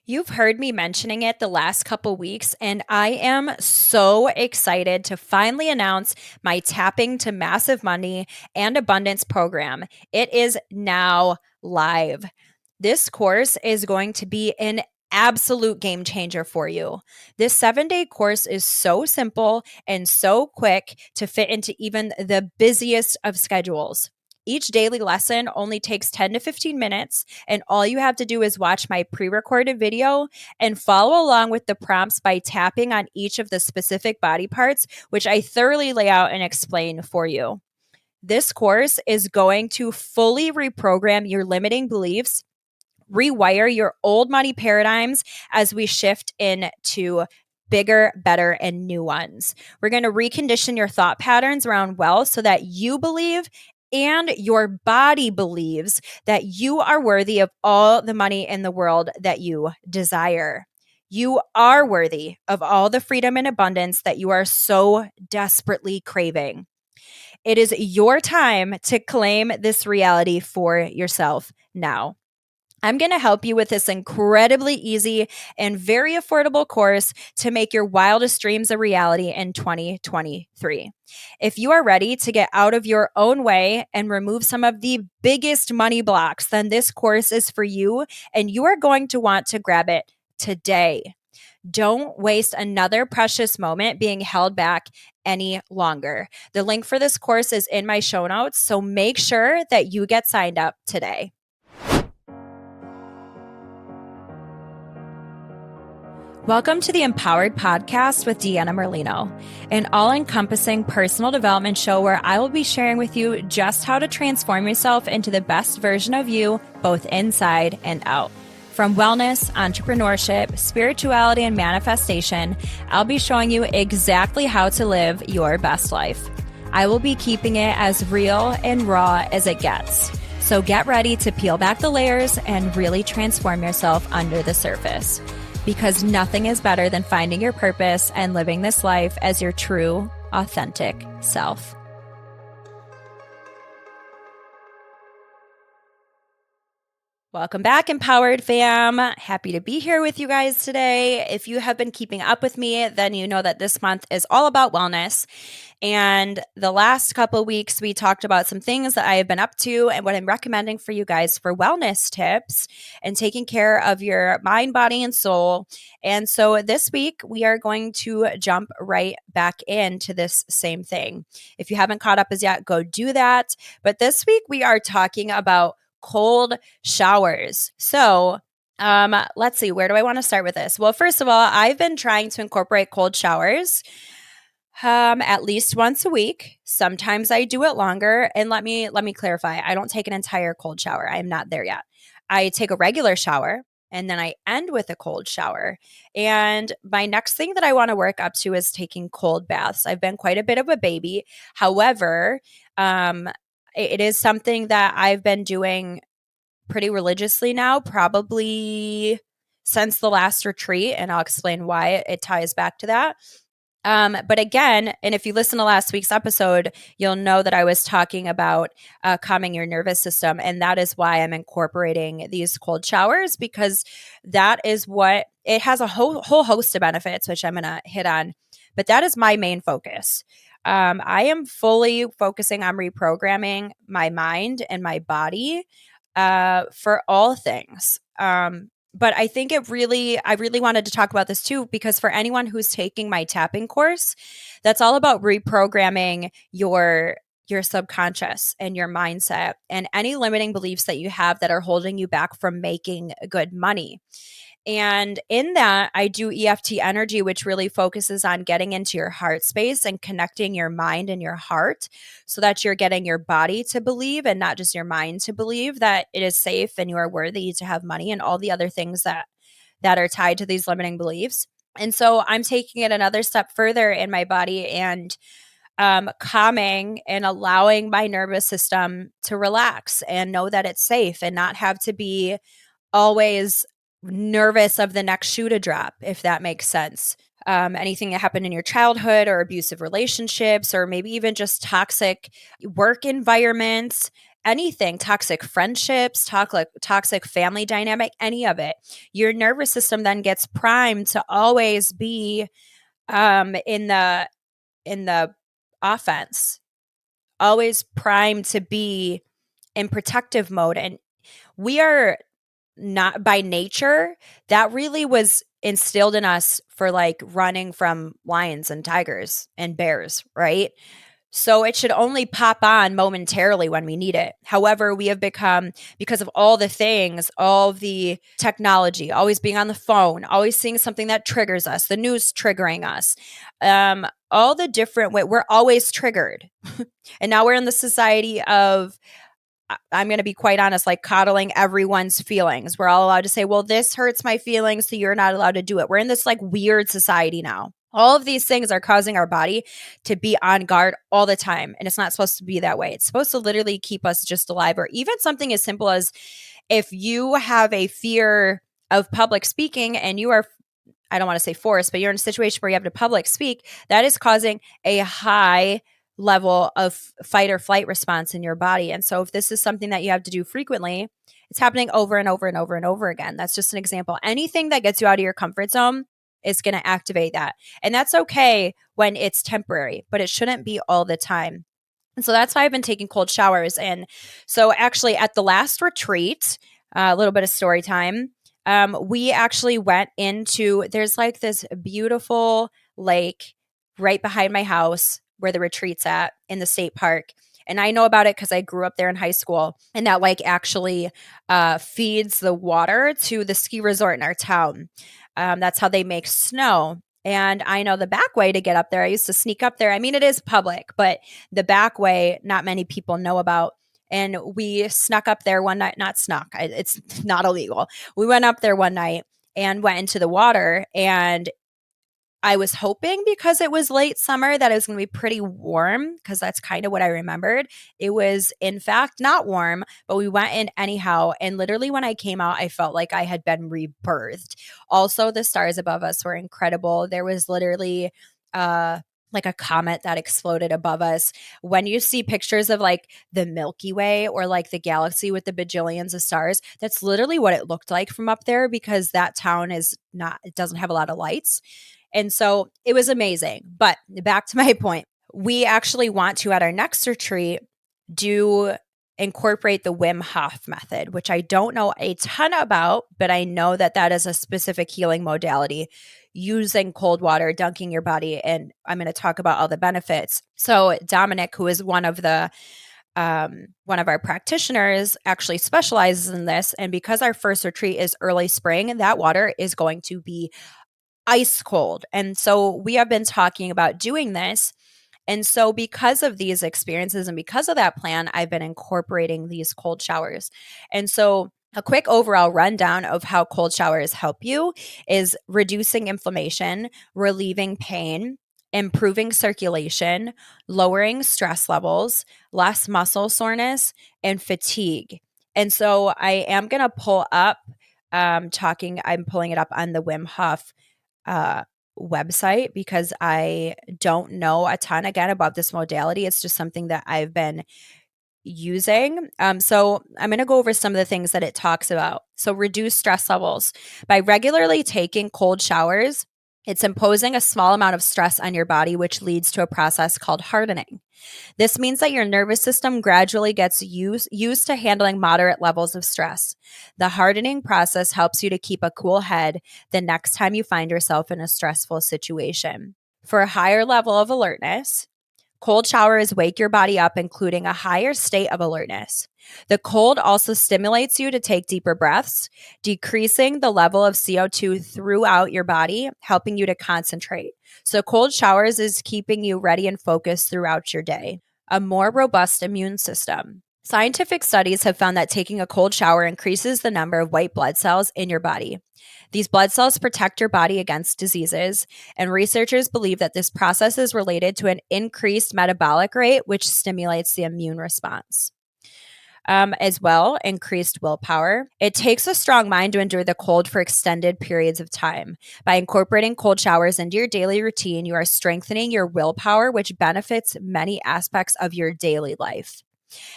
You've heard me mentioning it the last couple weeks, and I am so excited to finally announce my Tapping to Massive Money and Abundance program. It is now live. This course is going to be an absolute game changer for you. This 7-day course is so simple and so quick to fit into even the busiest of schedules. Each daily lesson only takes 10 to 15 minutes, and all you have to do is watch my pre recorded video and follow along with the prompts by tapping on each of the specific body parts, which I thoroughly lay out and explain for you. This course is going to fully reprogram your limiting beliefs, rewire your old money paradigms as we shift into bigger, better, and new ones. We're going to recondition your thought patterns around wealth so that you believe and your body believes that you are worthy of all the money in the world that you desire. You are worthy of all the freedom and abundance that you are so desperately craving. It is your time to claim this reality for yourself now. I'm going to help you with this incredibly easy and very affordable course to make your wildest dreams a reality in 2023. If you are ready to get out of your own way and remove some of the biggest money blocks, then this course is for you, and you are going to want to grab it today. Don't waste another precious moment being held back any longer. The link for this course is in my show notes, so make sure that you get signed up today. Welcome to the Empowered Podcast with Deanna Merlino, an all-encompassing personal development show where I will be sharing with you just how to transform yourself into the best version of you, both inside and out. From wellness, entrepreneurship, spirituality, and manifestation, I'll be showing you exactly how to live your best life. I will be keeping it as real and raw as it gets. So get ready to peel back the layers and really transform yourself under the surface. Because nothing is better than finding your purpose and living this life as your true, authentic self. Welcome back, Empowered fam. Happy to be here with you guys today. If you have been keeping up with me, then you know that this month is all about wellness. And the last couple of weeks, we talked about some things that I have been up to and what I'm recommending for you guys for wellness tips and taking care of your mind, body, and soul. And so this week, we are going to jump right back into this same thing. If you haven't caught up as yet, go do that. But this week, we are talking about cold showers. So let's see, where do I want to start with this? Well, first of all, I've been trying to incorporate cold showers at least once a week. Sometimes I do it longer. And let me clarify. I don't take an entire cold shower. I am not there yet. I take a regular shower and then I end with a cold shower. And my next thing that I want to work up to is taking cold baths. I've been quite a bit of a baby. However, it is something that I've been doing pretty religiously now, probably since the last retreat, and I'll explain why it ties back to that. But again, and if you listen to last week's episode, you'll know that I was talking about calming your nervous system, and that is why I'm incorporating these cold showers, because that is what it has a whole host of benefits, which I'm going to hit on. But that is my main focus. I am fully focusing on reprogramming my mind and my body for all things. But I think I really wanted to talk about this too, because for anyone who's taking my tapping course, that's all about reprogramming your subconscious and your mindset and any limiting beliefs that you have that are holding you back from making good money. And in that, I do EFT energy, which really focuses on getting into your heart space and connecting your mind and your heart so that you're getting your body to believe and not just your mind to believe that it is safe and you are worthy to have money and all the other things that are tied to these limiting beliefs. And so I'm taking it another step further in my body and calming and allowing my nervous system to relax and know that it's safe and not have to be always nervous of the next shoe to drop, if that makes sense. Anything that happened in your childhood or abusive relationships, or maybe even just toxic work environments, anything, toxic friendships, toxic family dynamic, any of it, your nervous system then gets primed to always be in the offense, always primed to be in protective mode. And we are not, by nature, that really was instilled in us for like running from lions and tigers and bears, right? So it should only pop on momentarily when we need it. However, we have become, because of all the things, all the technology, always being on the phone, always seeing something that triggers us, the news triggering us, all the different way, we're always triggered. And now we're in the society of, I'm going to be quite honest, like coddling everyone's feelings. We're all allowed to say, well, this hurts my feelings, so you're not allowed to do it. We're in this like weird society now. All of these things are causing our body to be on guard all the time. And it's not supposed to be that way. It's supposed to literally keep us just alive. Or even something as simple as if you have a fear of public speaking and you are, I don't want to say forced, but you're in a situation where you have to public speak, that is causing a high level of fight or flight response in your body. And so if this is something that you have to do frequently, it's happening over and over and over and over again. That's just an example. Anything that gets you out of your comfort zone is going to activate that. And that's okay when it's temporary, but it shouldn't be all the time. And so that's why I've been taking cold showers. And so actually at the last retreat, a little bit of story time, we actually went into, there's like this beautiful lake right behind my house where the retreat's at in the state park. And I know about it because I grew up there in high school. And that lake actually feeds the water to the ski resort in our town. That's how they make snow. And I know the back way to get up there. I used to sneak up there. I mean, it is public, but the back way, not many people know about. And we snuck up there one night, not snuck, it's not illegal. We went up there one night and went into the water, and I was hoping because it was late summer that it was going to be pretty warm, because that's kind of what I remembered. It was, in fact, not warm, but we went in anyhow. And literally when I came out, I felt like I had been rebirthed. Also, the stars above us were incredible. There was literally like a comet that exploded above us. When you see pictures of like the Milky Way or like the galaxy with the bajillions of stars, that's literally what it looked like from up there, because that town is not, it doesn't have a lot of lights. And so it was amazing. But back to my point, we actually want to, at our next retreat, incorporate the Wim Hof method, which I don't know a ton about, but I know that that is a specific healing modality using cold water, dunking your body. And I'm going to talk about all the benefits. So Dominic, who is one of our practitioners, actually specializes in this. And because our first retreat is early spring, that water is going to be ice cold. And so we have been talking about doing this. And so because of these experiences and because of that plan, I've been incorporating these cold showers. And so a quick overall rundown of how cold showers help you is reducing inflammation, relieving pain, improving circulation, lowering stress levels, less muscle soreness, and fatigue. And so I am going to pull up I'm pulling it up on the Wim Hof website, because I don't know a ton again about this modality. It's just something that I've been using. So I'm going to go over some of the things that it talks about. So reduce stress levels. By regularly taking cold showers, it's imposing a small amount of stress on your body, which leads to a process called hardening. This means that your nervous system gradually gets used to handling moderate levels of stress. The hardening process helps you to keep a cool head the next time you find yourself in a stressful situation. For a higher level of alertness, cold showers wake your body up, including a higher state of alertness. The cold also stimulates you to take deeper breaths, decreasing the level of CO2 throughout your body, helping you to concentrate. So cold showers is keeping you ready and focused throughout your day. A more robust immune system. Scientific studies have found that taking a cold shower increases the number of white blood cells in your body. These blood cells protect your body against diseases, and researchers believe that this process is related to an increased metabolic rate, which stimulates the immune response. As well, increased willpower. It takes a strong mind to endure the cold for extended periods of time. By incorporating cold showers into your daily routine, you are strengthening your willpower, which benefits many aspects of your daily life.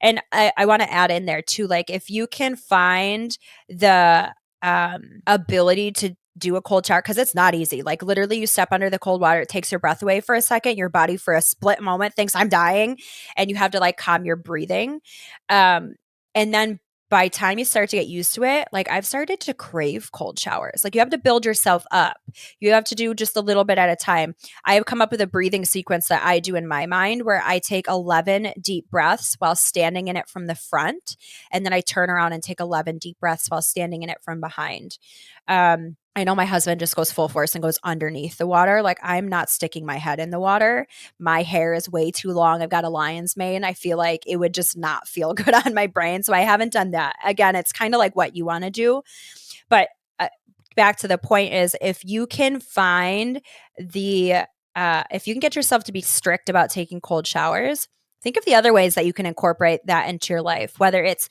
And I want to add in there too, like if you can find the ability to do a cold shower, because it's not easy. Like literally you step under the cold water, it takes your breath away for a second. Your body for a split moment thinks I'm dying, and you have to like calm your breathing. And then by the time you start to get used to it, like I've started to crave cold showers. Like you have to build yourself up. You have to do just a little bit at a time. I have come up with a breathing sequence that I do in my mind where I take 11 deep breaths while standing in it from the front. And then I turn around and take 11 deep breaths while standing in it from behind. I know my husband just goes full force and goes underneath the water. Like I'm not sticking my head in the water. My hair is way too long. I've got a lion's mane. I feel like it would just not feel good on my brain. So I haven't done that. Again, it's kind of like what you want to do. But back to the point is if you can find if you can get yourself to be strict about taking cold showers, think of the other ways that you can incorporate that into your life. Whether it's,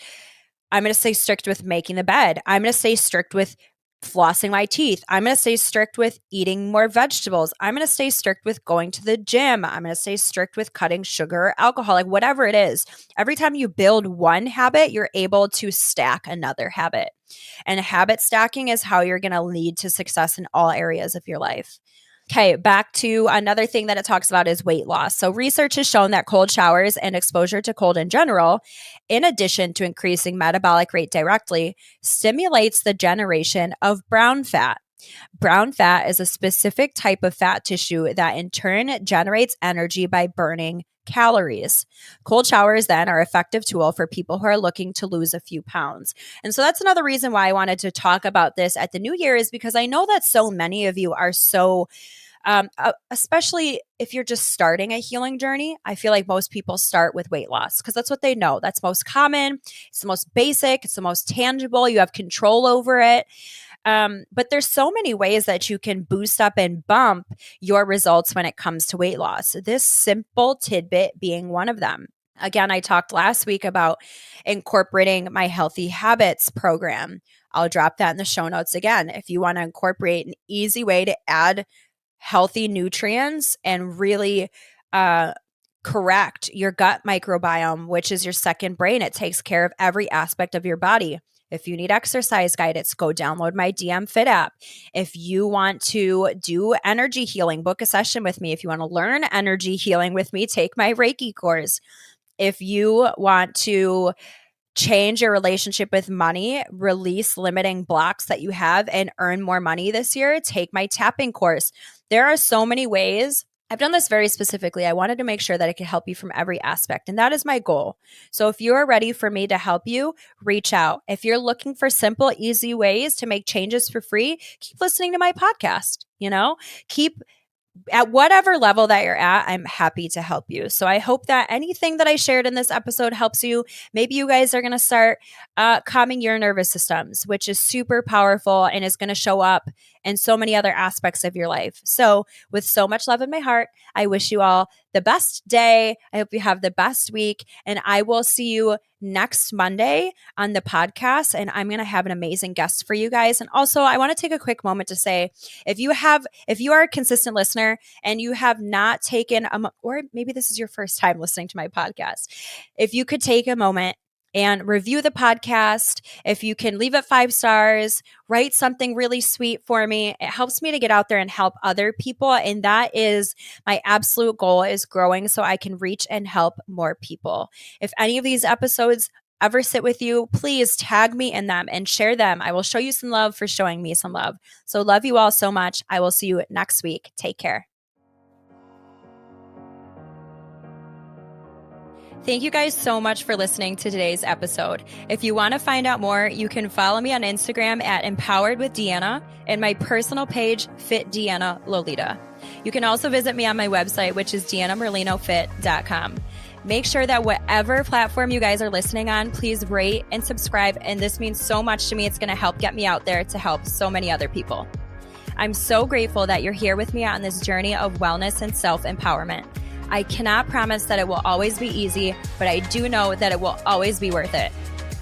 I'm going to stay strict with making the bed. I'm going to stay strict with flossing my teeth. I'm going to stay strict with eating more vegetables. I'm going to stay strict with going to the gym. I'm going to stay strict with cutting sugar or alcohol, like whatever it is. Every time you build one habit, you're able to stack another habit. And habit stacking is how you're going to lead to success in all areas of your life. Okay, back to another thing that it talks about is weight loss. So research has shown that cold showers and exposure to cold in general, in addition to increasing metabolic rate directly, stimulates the generation of brown fat. Brown fat is a specific type of fat tissue that in turn generates energy by burning calories. Cold showers then are an effective tool for people who are looking to lose a few pounds. And so that's another reason why I wanted to talk about this at the new year, is because I know that so many of you are so especially if you're just starting a healing journey. I feel like most people start with weight loss because that's what they know. That's most common. It's the most basic. It's the most tangible. You have control over it. But there's so many ways that you can boost up and bump your results when it comes to weight loss. This simple tidbit being one of them. Again, I talked last week about incorporating my healthy habits program. I'll drop that in the show notes again. If you want to incorporate an easy way to add healthy nutrients and really correct your gut microbiome, which is your second brain. It takes care of every aspect of your body. If you need exercise guidance, go download my DM Fit app. If you want to do energy healing, book a session with me. If you want to learn energy healing with me, take my Reiki course. If you want to change your relationship with money, release limiting blocks that you have, and earn more money this year, take my tapping course. There are so many ways. I've done this very specifically. I wanted to make sure that it could help you from every aspect, and that is my goal. So if you are ready for me to help you, reach out. If you're looking for simple, easy ways to make changes for free, keep listening to my podcast. Keep at whatever level that you're at, I'm happy to help you. So I hope that anything that I shared in this episode helps you. Maybe you guys are going to start calming your nervous systems, which is super powerful and is going to show up in so many other aspects of your life. So with so much love in my heart, I wish you all the best day. I hope you have the best week, and I will see you next Monday on the podcast. And I'm going to have an amazing guest for you guys. And also I want to take a quick moment to say, if you are a consistent listener and you have not taken or maybe this is your first time listening to my podcast, if you could take a moment and review the podcast. If you can leave it 5 stars, write something really sweet for me. It helps me to get out there and help other people. And that is my absolute goal, is growing so I can reach and help more people. If any of these episodes ever sit with you, please tag me in them and share them. I will show you some love for showing me some love. So love you all so much. I will see you next week. Take care. Thank you guys so much for listening to today's episode. If you want to find out more, you can follow me on Instagram at Empowered with Deanna and my personal page, Fit Deanna Lolita. You can also visit me on my website, which is deannamerlinofit.com. Make sure that whatever platform you guys are listening on, please rate and subscribe. And this means so much to me. It's going to help get me out there to help so many other people. I'm so grateful that you're here with me on this journey of wellness and self-empowerment. I cannot promise that it will always be easy, but I do know that it will always be worth it.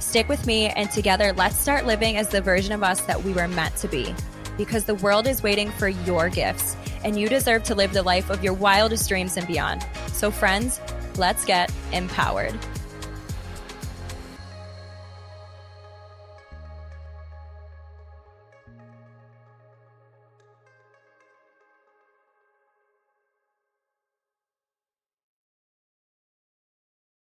Stick with me, and together, let's start living as the version of us that we were meant to be. Because the world is waiting for your gifts, and you deserve to live the life of your wildest dreams and beyond. So friends, let's get empowered.